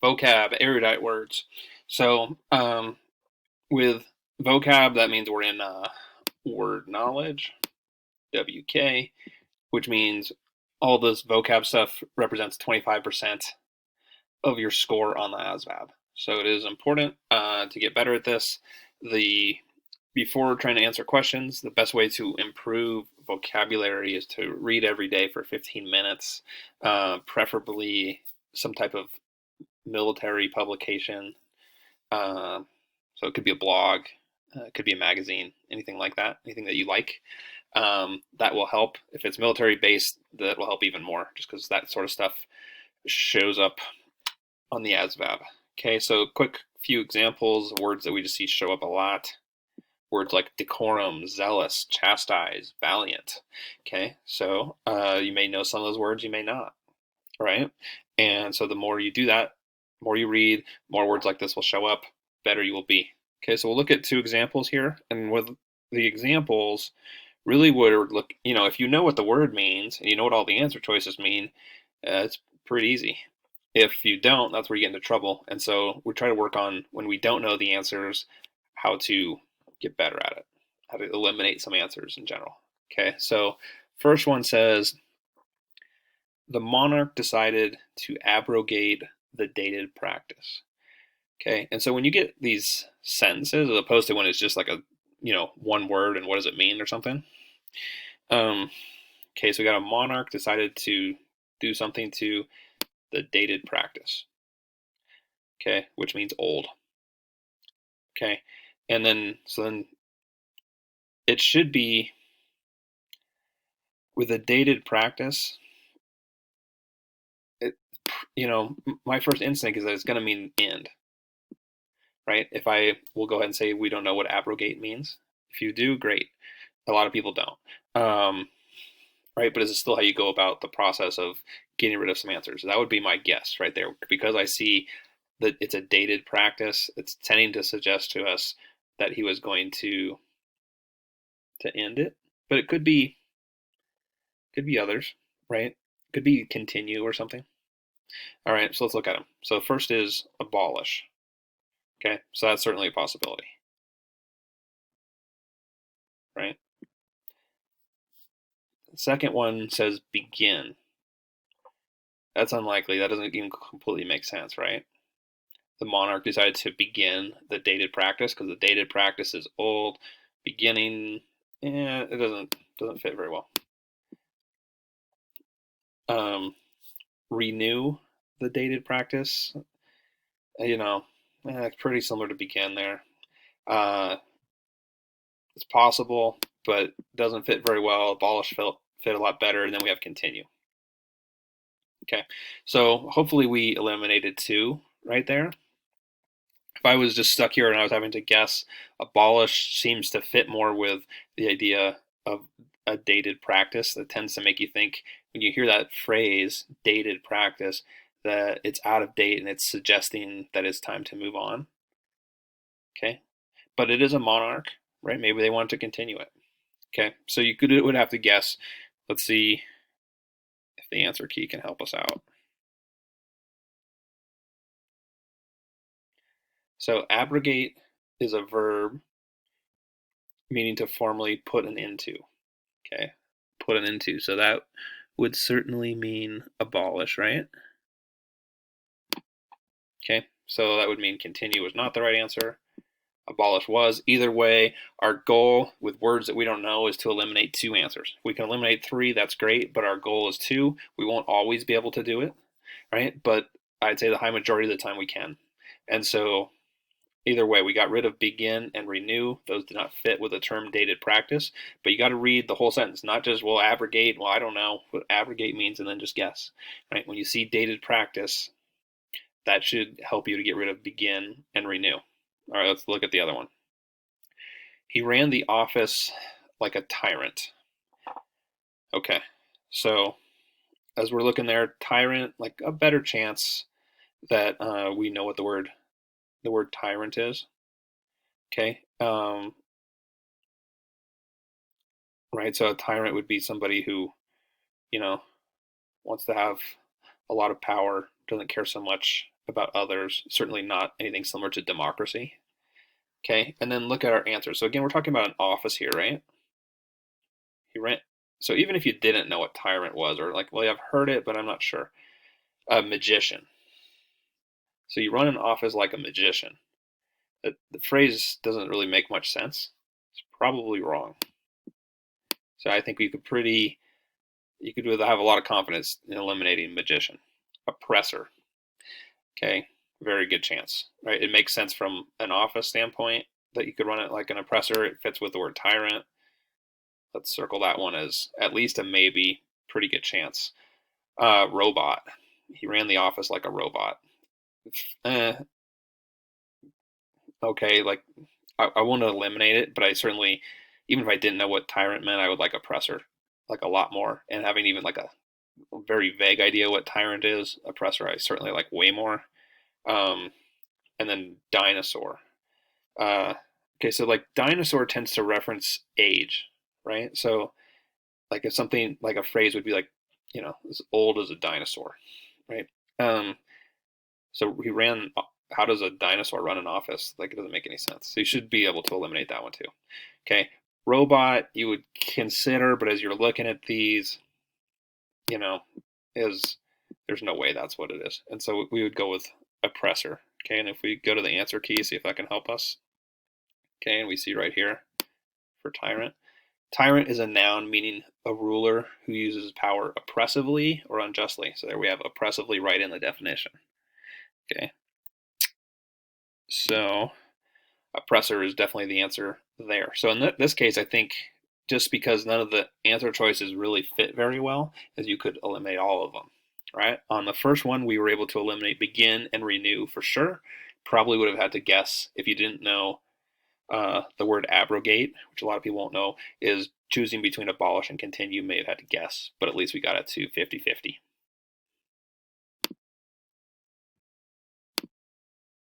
vocab, erudite words. So with vocab, that means we're in word knowledge, WK, which means all this vocab stuff represents 25% of your score on the Asvab. So it is important to get better at this. Before trying to answer questions, the best way to improve vocabulary is to read every day for 15 minutes, preferably some type of military publication. So it could be a blog, it could be a magazine, anything like that, anything that you like. That will help. If it's military based, that will help even more, just because that sort of stuff shows up on the Asvab. Okay, so quick few examples of words that we just see show up a lot. Words like decorum, zealous, chastise, valiant. Okay, so you may know some of those words, you may not, right? And so the more you do that, the more you read, more words like this will show up, better you will be. Okay, so we'll look at two examples here, and with the examples, really would look, if you know what the word means and you know what all the answer choices mean, it's pretty easy. If you don't, that's where you get into trouble. And so we try to work on, when we don't know the answers, how to get better at it, how to eliminate some answers in general. Okay, so first one says, the monarch decided to abrogate the dated practice. Okay, and so when you get these sentences, as opposed to when it's just like a, one word and what does it mean or something. Okay, so we got a monarch decided to do something to the dated practice. Okay, which means old. Okay, and then it should be with a dated practice. It, my first instinct is that it's going to mean end, right? If I will go ahead and say we don't know what abrogate means. If you do, great. A lot of people don't. Right? But is it still how you go about the process of getting rid of some answers? That would be my guess right there, because I see that it's a dated practice. It's tending to suggest to us that he was going to end it, but it could be others, right? Could be continue or something. All right, so let's look at them. So first is abolish. Okay, so that's certainly a possibility, right? The second one says begin. That's unlikely. That doesn't even completely make sense, right? The monarch decided to begin the dated practice because the dated practice is old. Beginning, it doesn't fit very well. Renew the dated practice. It's pretty similar to begin there. It's possible, but doesn't fit very well. Abolish fit a lot better, and then we have continue. Okay, so hopefully we eliminated two right there. If I was just stuck here and I was having to guess, abolish seems to fit more with the idea of a dated practice. That tends to make you think, when you hear that phrase, dated practice, that it's out of date and it's suggesting that it's time to move on. Okay, but it is a monarch, right? Maybe they want to continue it. Okay, so would have to guess. Let's see if the answer key can help us out. So abrogate is a verb meaning to formally put an end to. Okay, put an end to. So that would certainly mean abolish, right? Okay, so that would mean continue was not the right answer. Abolish was. Either way, our goal with words that we don't know is to eliminate two answers. If we can eliminate three, that's great, but our goal is two. We won't always be able to do it, right? But I'd say the high majority of the time we can. And so either way, we got rid of begin and renew. Those do not fit with the term dated practice, but you got to read the whole sentence, not just, well, abrogate. Well, I don't know what abrogate means and then just guess, right? When you see dated practice, that should help you to get rid of begin and renew. All right, let's look at the other one. He ran the office like a tyrant. Okay, so as we're looking there, tyrant, like a better chance that we know what the word tyrant is. Okay, right. So a tyrant would be somebody who, wants to have a lot of power, doesn't care so much about others, certainly not anything similar to democracy. Okay, and then look at our answers. So again, we're talking about an office here, right? He ran. So even if you didn't know what tyrant was, or like, well, I've heard it, but I'm not sure. A magician. So you run an office like a magician. The phrase doesn't really make much sense. It's probably wrong. So I think you could have a lot of confidence in eliminating magician. Oppressor. Okay, very good chance, right? It makes sense from an office standpoint that you could run it like an oppressor. It fits with the word tyrant. Let's circle that one as at least a maybe. Pretty good chance. Robot. He ran the office like a robot. Eh, okay, like I won't eliminate it, but I certainly, even if I didn't know what tyrant meant, I would like oppressor like a lot more. And having even like a very vague idea what tyrant is, oppressor, I certainly like way more. Um, and then dinosaur. Uh, okay, so like dinosaur tends to reference age, right? So like if something like a phrase would be like, as old as a dinosaur, right? Um, so he ran. How does a dinosaur run an office? Like it doesn't make any sense. So you should be able to eliminate that one too. Okay, robot you would consider, but as you're looking at these, you know, is there's no way that's what it is, and so we would go with oppressor. Okay, and if we go to the answer key, see if that can help us. Okay, and we see right here for tyrant. Tyrant is a noun meaning a ruler who uses power oppressively or unjustly. So there we have oppressively right in the definition. Okay. So oppressor is definitely the answer there. So in this case, I think just because none of the answer choices really fit very well, is you could eliminate all of them, right? On the first one, we were able to eliminate begin and renew for sure. Probably would have had to guess if you didn't know the word abrogate, which a lot of people won't know, is choosing between abolish and continue. May have had to guess, but at least we got it to 50-50.